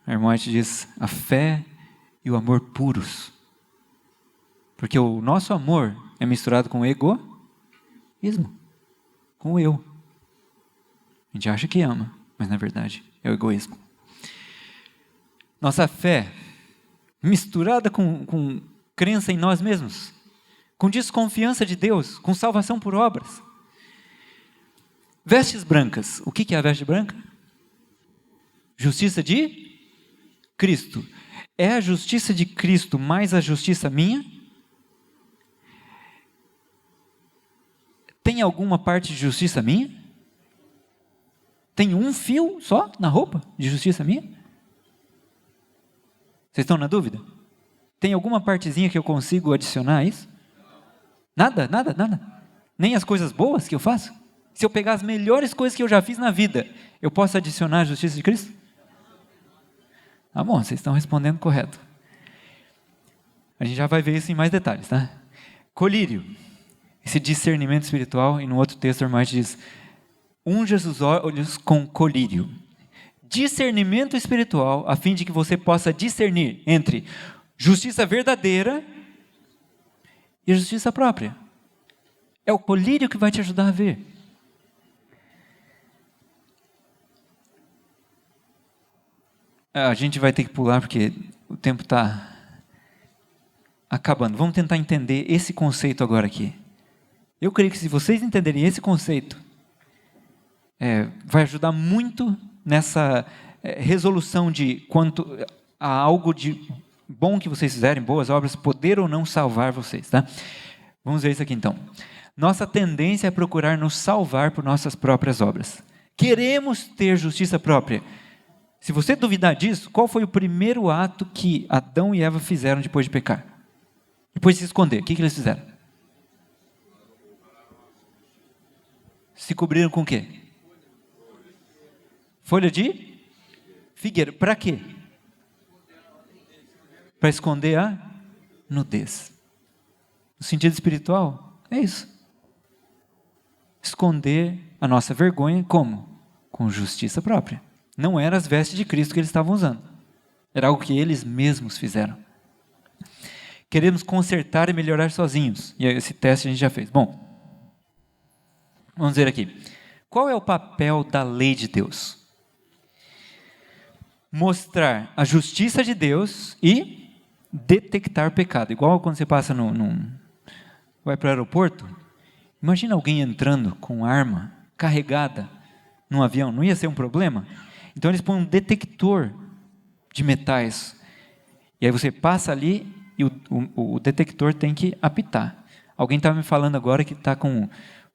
A irmã White diz, a fé e o amor puros. Porque o nosso amor é misturado com egoísmo, com o eu. A gente acha que ama, mas na verdade é o egoísmo. Nossa fé, misturada com crença em nós mesmos, com desconfiança de Deus, com salvação por obras. Vestes brancas. O que é a veste branca? Justiça de Cristo. É a justiça de Cristo mais a justiça minha? Tem alguma parte de justiça minha? Tem um fio só na roupa de justiça minha? Vocês estão na dúvida? Tem alguma partezinha que eu consigo adicionar a isso? Nada, nada, nada. Nem as coisas boas que eu faço? Se eu pegar as melhores coisas que eu já fiz na vida, eu posso adicionar a justiça de Cristo? Ah, bom, vocês estão respondendo correto. A gente já vai ver isso em mais detalhes, tá? Colírio. Esse discernimento espiritual, e no outro texto a irmã diz, unja os olhos com colírio. Discernimento espiritual, a fim de que você possa discernir entre justiça verdadeira e justiça própria. É o colírio que vai te ajudar a ver. A gente vai ter que pular porque o tempo está acabando. Vamos tentar entender esse conceito agora aqui. Eu creio que se vocês entenderem esse conceito, vai ajudar muito nessa resolução de quanto a algo de bom que vocês fizerem, boas obras, poder ou não salvar vocês, tá? Vamos ver isso aqui então. Nossa tendência é procurar nos salvar por nossas próprias obras. Queremos ter justiça própria. Se você duvidar disso, qual foi o primeiro ato que Adão e Eva fizeram depois de pecar? Depois de se esconder, o que eles fizeram? Se cobriram com o quê? Folha de figueira. Para quê? Para esconder a nudez. No sentido espiritual, é isso. Esconder a nossa vergonha, como? Com justiça própria. Não eram as vestes de Cristo que eles estavam usando. Era algo que eles mesmos fizeram. Queremos consertar e melhorar sozinhos. E esse teste a gente já fez. Bom, vamos ver aqui. Qual é o papel da lei de Deus? Mostrar a justiça de Deus e detectar pecado. Igual quando você passa vai para o aeroporto. Imagina alguém entrando com arma carregada num avião. Não ia ser um problema? Então eles põem um detector de metais. E aí você passa ali e o detector tem que apitar. Alguém estava me falando agora que está com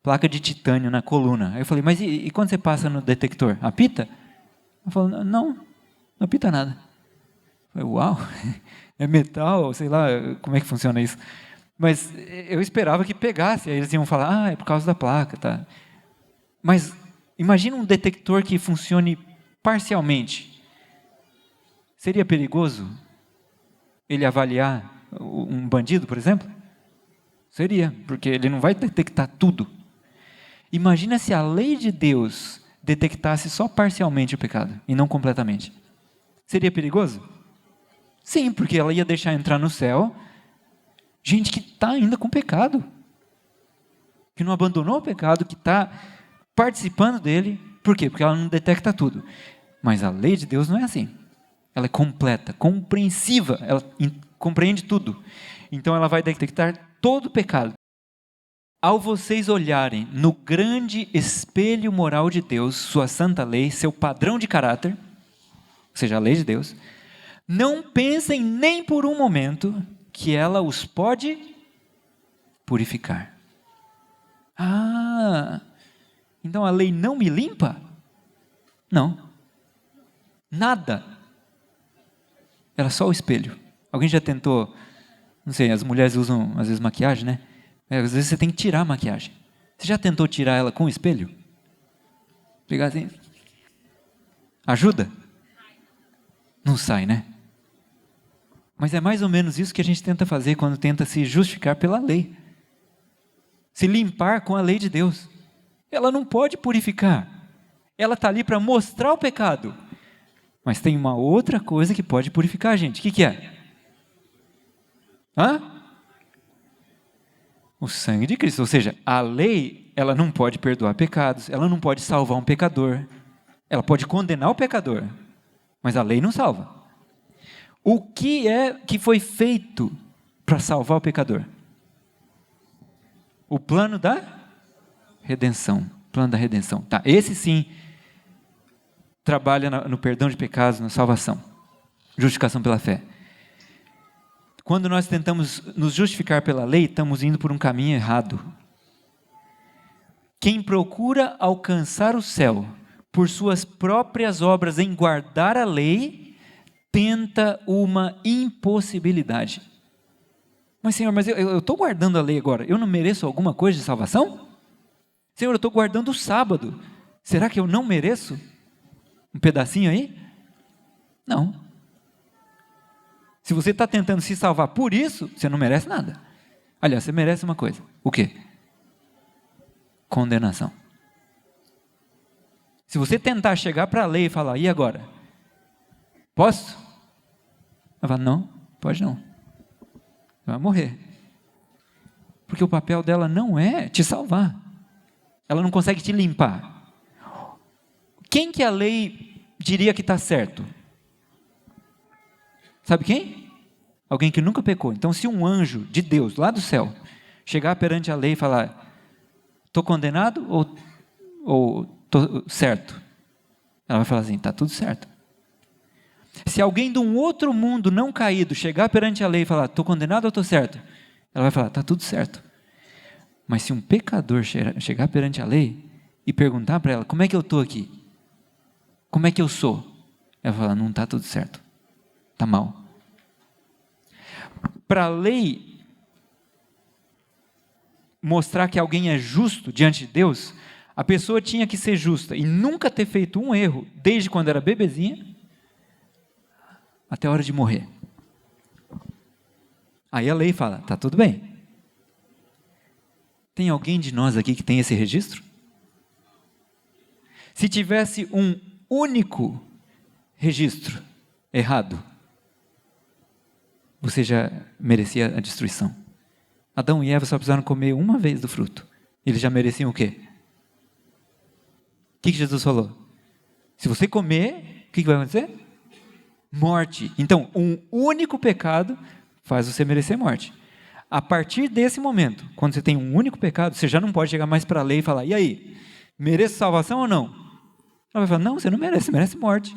placa de titânio na coluna. Aí eu falei, mas e quando você passa no detector? Apita? Eu falei, não apita nada. Eu falei, uau, é metal, sei lá, como é que funciona isso? Mas eu esperava que pegasse, aí eles iam falar, é por causa da placa, tá? Mas imagina um detector que funcione parcialmente. Seria perigoso ele avaliar um bandido, por exemplo? Seria, porque ele não vai detectar tudo. Imagina se a lei de Deus detectasse só parcialmente o pecado e não completamente. Seria perigoso? Sim, porque ela ia deixar entrar no céu gente que está ainda com pecado, que não abandonou o pecado, que está participando dele. Por quê? Porque ela não detecta tudo. Mas a lei de Deus não é assim. Ela é completa, compreensiva, ela compreende tudo. Então ela vai detectar todo o pecado. Ao vocês olharem no grande espelho moral de Deus, sua santa lei, seu padrão de caráter, ou seja, a lei de Deus, não pensem nem por um momento que ela os pode purificar. Então a lei não me limpa? Não. Nada. Era só o espelho. Alguém já tentou, não sei, as mulheres usam às vezes maquiagem, né? Às vezes você tem que tirar a maquiagem. Você já tentou tirar ela com o espelho? Pegar assim. Ajuda? Não sai, né? Mas é mais ou menos isso que a gente tenta fazer quando tenta se justificar pela lei. Se limpar com a lei de Deus. Ela não pode purificar. Ela está ali para mostrar o pecado. Mas tem uma outra coisa que pode purificar a gente. O que é? O sangue de Cristo. Ou seja, a lei, ela não pode perdoar pecados, ela não pode salvar um pecador. Ela pode condenar o pecador, mas a lei não salva. O que é que foi feito para salvar o pecador? O plano da redenção. Plano da redenção. Tá, esse sim trabalha no perdão de pecados, na salvação. Justificação pela fé. Quando nós tentamos nos justificar pela lei, estamos indo por um caminho errado. Quem procura alcançar o céu por suas próprias obras em guardar a lei, tenta uma impossibilidade. Mas Senhor, eu estou guardando a lei agora, eu não mereço alguma coisa de salvação? Senhor, eu estou guardando o sábado, será que eu não mereço um pedacinho aí? Não. Se você está tentando se salvar por isso, você não merece nada. Aliás, você merece uma coisa. O quê? Condenação. Se você tentar chegar para a lei e falar, e agora? Posso? Ela fala, não, pode não. Vai morrer. Porque o papel dela não é te salvar. Ela não consegue te limpar. Quem que a lei diria que está certo? Sabe quem? Alguém que nunca pecou. Então, se um anjo de Deus, lá do céu, chegar perante a lei e falar, estou condenado ou estou certo? Ela vai falar assim, está tudo certo. Se alguém de um outro mundo não caído chegar perante a lei e falar, estou condenado ou estou certo? Ela vai falar, está tudo certo. Mas se um pecador chegar perante a lei e perguntar para ela, como é que eu estou aqui? Como é que eu sou? Ela vai falar, não está tudo certo. Está mal. Para a lei mostrar que alguém é justo diante de Deus, a pessoa tinha que ser justa e nunca ter feito um erro, desde quando era bebezinha, até a hora de morrer. Aí a lei fala, está tudo bem. Tem alguém de nós aqui que tem esse registro? Se tivesse um único registro errado, você já merecia a destruição. Adão e Eva só precisaram comer uma vez do fruto. Eles já mereciam o quê? O que Jesus falou? Se você comer, o que vai acontecer? Morte. Então, um único pecado faz você merecer morte. A partir desse momento, quando você tem um único pecado, você já não pode chegar mais para a lei e falar, e aí, mereço salvação ou não? Ela vai falar, não, você não merece, você merece morte.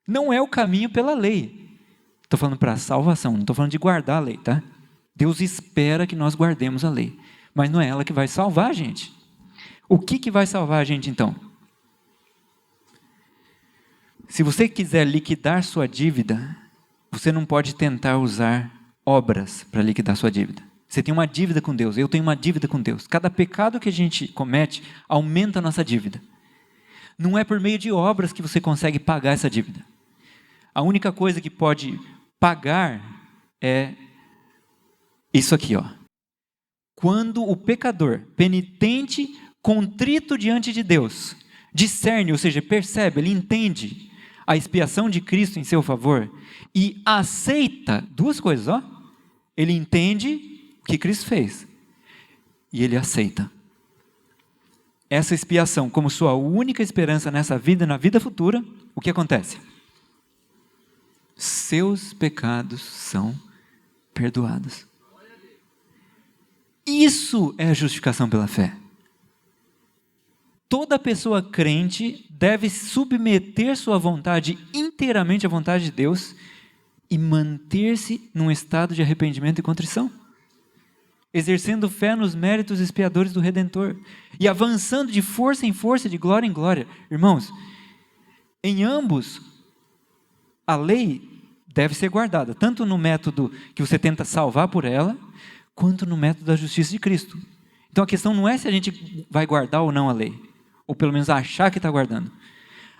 Não é o caminho pela lei. Estou falando para a salvação, não estou falando de guardar a lei, tá? Deus espera que nós guardemos a lei, mas não é ela que vai salvar a gente. O que vai salvar a gente então? Se você quiser liquidar sua dívida, você não pode tentar usar obras para liquidar sua dívida. Você tem uma dívida com Deus, eu tenho uma dívida com Deus. Cada pecado que a gente comete aumenta a nossa dívida. Não é por meio de obras que você consegue pagar essa dívida. A única coisa que pode pagar é isso aqui, ó. Quando o pecador, penitente, contrito diante de Deus, discerne, ou seja, percebe, ele entende a expiação de Cristo em seu favor e aceita duas coisas, ó. Ele entende o que Cristo fez e ele aceita essa expiação como sua única esperança nessa vida e na vida futura. O que acontece? Seus pecados são perdoados. Isso é a justificação pela fé. Toda pessoa crente deve submeter sua vontade inteiramente à vontade de Deus e manter-se num estado de arrependimento e contrição, exercendo fé nos méritos expiadores do Redentor e avançando de força em força, de glória em glória. Irmãos, em ambos, a lei deve ser guardada, tanto no método que você tenta salvar por ela, quanto no método da justiça de Cristo. Então a questão não é se a gente vai guardar ou não a lei, ou pelo menos achar que está guardando.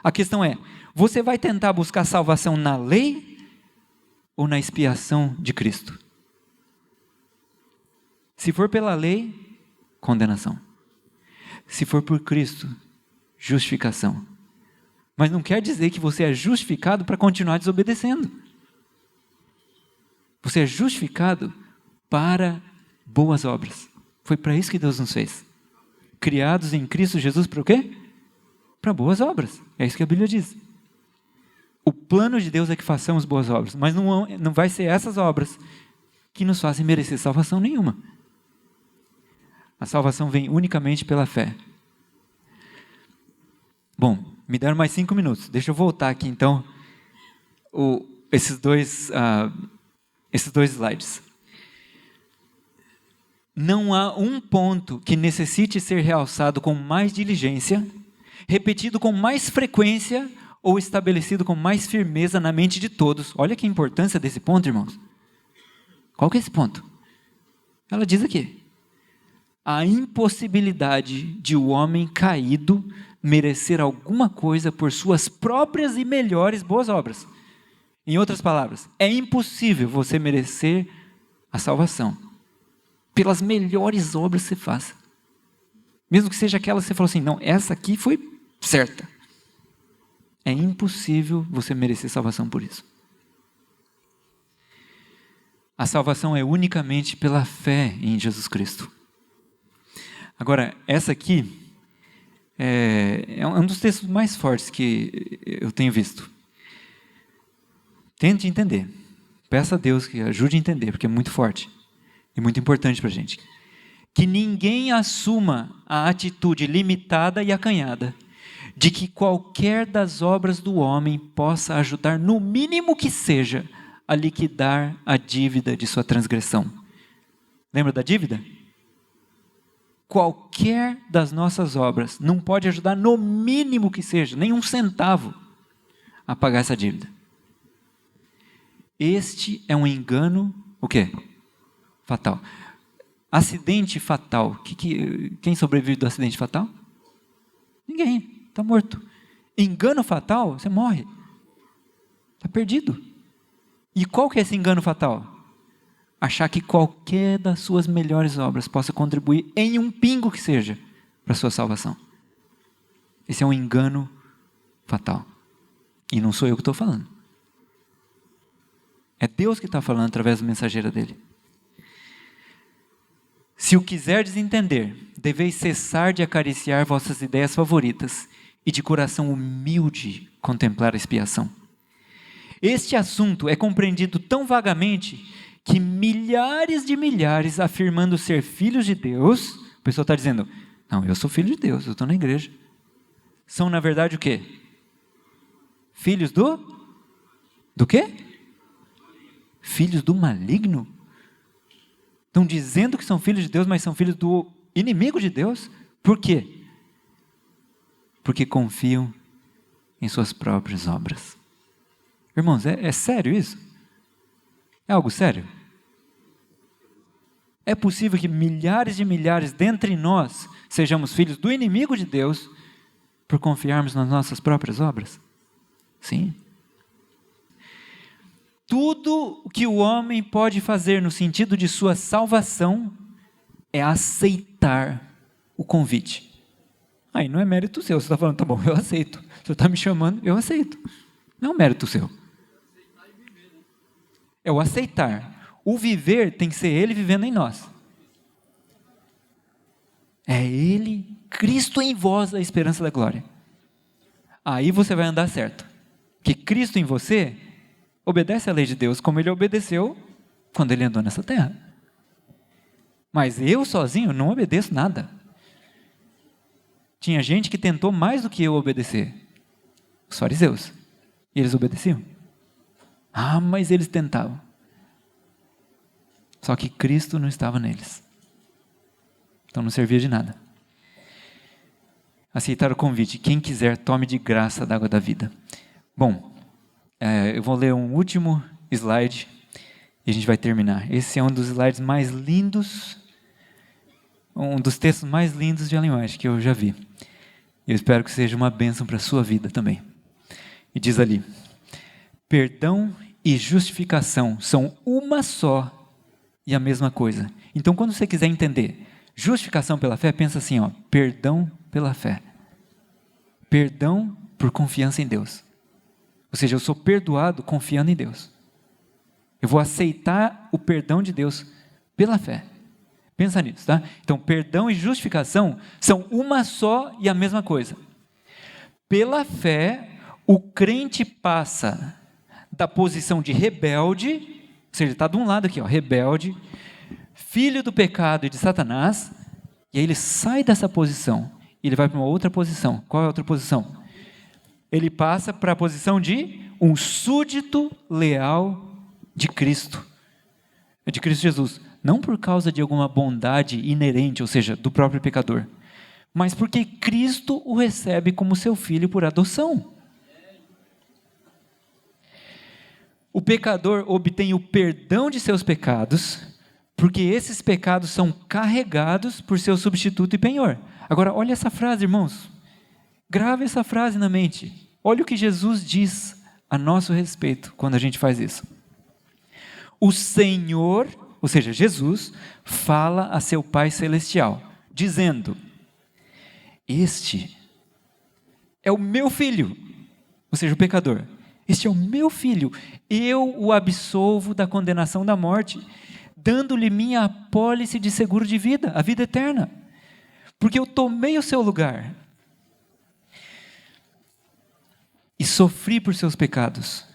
A questão é, você vai tentar buscar salvação na lei ou na expiação de Cristo? Se for pela lei, condenação. Se for por Cristo, justificação. Mas não quer dizer que você é justificado para continuar desobedecendo. Você é justificado para boas obras. Foi para isso que Deus nos fez. Criados em Cristo Jesus para o quê? Para boas obras. É isso que a Bíblia diz. O plano de Deus é que façamos boas obras, mas não vai ser essas obras que nos fazem merecer salvação nenhuma. A salvação vem unicamente pela fé. Bom, me deram mais 5 minutos. Deixa eu voltar aqui então esses dois slides. Não há um ponto que necessite ser realçado com mais diligência, repetido com mais frequência ou estabelecido com mais firmeza na mente de todos. Olha que importância desse ponto, irmãos. Qual que é esse ponto? Ela diz aqui: a impossibilidade de o homem caído merecer alguma coisa por suas próprias e melhores boas obras. Em outras palavras, é impossível você merecer a salvação pelas melhores obras que você faça. Mesmo que seja aquela que você falou assim, não, essa aqui foi certa. É impossível você merecer salvação por isso. A salvação é unicamente pela fé em Jesus Cristo. Agora, essa aqui é um dos textos mais fortes que eu tenho visto. Tente entender. Peça a Deus que ajude a entender, porque é muito forte e muito importante para a gente. Que ninguém assuma a atitude limitada e acanhada de que qualquer das obras do homem possa ajudar, no mínimo que seja, a liquidar a dívida de sua transgressão. Lembra da dívida? Qualquer das nossas obras não pode ajudar, no mínimo que seja, nem um centavo, a pagar essa dívida. Este é um engano, o quê? Fatal. Acidente fatal. Quem sobrevive do acidente fatal? Ninguém, está morto. Engano fatal, você morre. Está perdido. E qual que é esse engano fatal? Achar que qualquer das suas melhores obras possa contribuir em um pingo que seja para a sua salvação. Esse é um engano fatal. E não sou eu que estou falando. É Deus que está falando através do mensageiro dele. Se o quiserdes entender, deveis cessar de acariciar vossas ideias favoritas e de coração humilde contemplar a expiação. Este assunto é compreendido tão vagamente que milhares de milhares, afirmando ser filhos de Deus, a pessoa está dizendo, não, eu sou filho de Deus, eu estou na igreja. São, na verdade, o quê? Filhos do quê? Filhos do maligno? Estão dizendo que são filhos de Deus, mas são filhos do inimigo de Deus? Por quê? Porque confiam em suas próprias obras. Irmãos, é sério isso? É algo sério? É possível que milhares de milhares dentre nós sejamos filhos do inimigo de Deus por confiarmos nas nossas próprias obras? Sim. Tudo o que o homem pode fazer no sentido de sua salvação é aceitar o convite. Aí não é mérito seu, você está falando, tá bom, eu aceito. Você está me chamando, eu aceito. Não é um mérito seu. É o aceitar. O viver tem que ser Ele vivendo em nós. É Ele, Cristo em vós, a esperança da glória. Aí você vai andar certo. Que Cristo em você obedece à lei de Deus, como Ele obedeceu quando Ele andou nessa terra. Mas eu sozinho não obedeço nada. Tinha gente que tentou mais do que eu obedecer. Os fariseus. E eles obedeciam. Ah, mas eles tentavam. Só que Cristo não estava neles. Então não servia de nada. Aceitar o convite. Quem quiser, tome de graça da água da vida. Bom, eu vou ler um último slide e a gente vai terminar. Esse é um dos slides mais lindos, um dos textos mais lindos de Ellen White que eu já vi. Eu espero que seja uma bênção para a sua vida também. E diz ali: perdão e justificação são uma só e a mesma coisa. Então, quando você quiser entender justificação pela fé, pensa assim, ó, perdão pela fé. Perdão por confiança em Deus. Ou seja, eu sou perdoado confiando em Deus. Eu vou aceitar o perdão de Deus pela fé. Pensa nisso, tá? Então, perdão e justificação são uma só e a mesma coisa. Pela fé, o crente passa da posição de rebelde Ou seja, ele está de um lado aqui, ó, rebelde, filho do pecado e de Satanás, e aí ele sai dessa posição e ele vai para uma outra posição. Qual é a outra posição? Ele passa para a posição de um súdito leal de Cristo Jesus. Não por causa de alguma bondade inerente, ou seja, do próprio pecador, mas porque Cristo o recebe como seu filho por adoção. O pecador obtém o perdão de seus pecados, porque esses pecados são carregados por seu substituto e penhor. Agora, olha essa frase, irmãos. Grave essa frase na mente. Olha o que Jesus diz a nosso respeito quando a gente faz isso. O Senhor, ou seja, Jesus, fala a seu Pai Celestial, dizendo: este é o meu filho, ou seja, o pecador. Este é o meu filho, eu o absolvo da condenação da morte, dando-lhe minha apólice de seguro de vida, a vida eterna, porque eu tomei o seu lugar e sofri por seus pecados.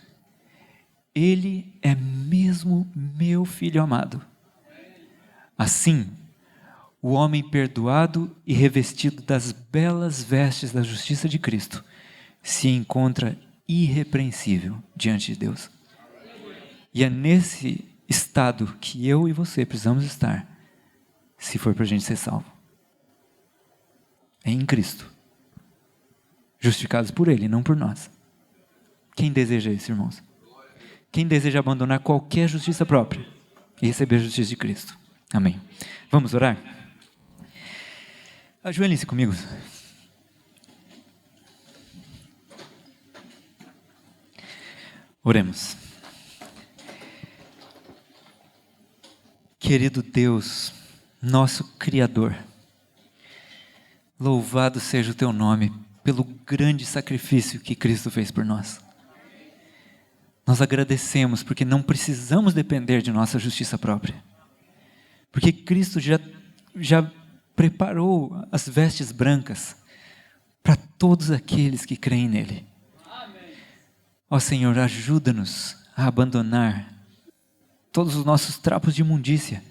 Ele é mesmo meu filho amado. Assim, o homem perdoado e revestido das belas vestes da justiça de Cristo se encontra irrepreensível diante de Deus. E é nesse estado que eu e você precisamos estar, se for para a gente ser salvo. É em Cristo, justificados por Ele, não por nós. Quem deseja isso, irmãos? Quem deseja abandonar qualquer justiça própria e receber a justiça de Cristo? Amém. Vamos orar? Ajoelhem-se comigo. Oremos. Querido Deus, nosso Criador, louvado seja o Teu nome pelo grande sacrifício que Cristo fez por nós. Nós agradecemos porque não precisamos depender de nossa justiça própria, porque Cristo já preparou as vestes brancas para todos aqueles que creem nele. Ó Senhor, ajuda-nos a abandonar todos os nossos trapos de imundícia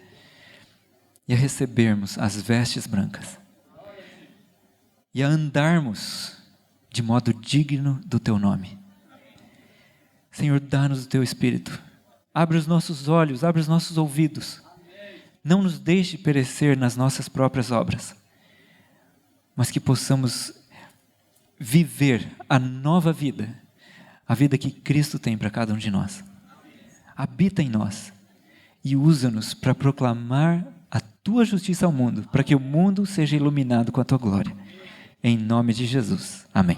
e a recebermos as vestes brancas e a andarmos de modo digno do Teu nome. Senhor, dá-nos o Teu Espírito, abre os nossos olhos, abre os nossos ouvidos, não nos deixe perecer nas nossas próprias obras, mas que possamos viver a nova vida, a vida que Cristo tem para cada um de nós. Habita em nós e usa-nos para proclamar a Tua justiça ao mundo, para que o mundo seja iluminado com a Tua glória. Em nome de Jesus. Amém.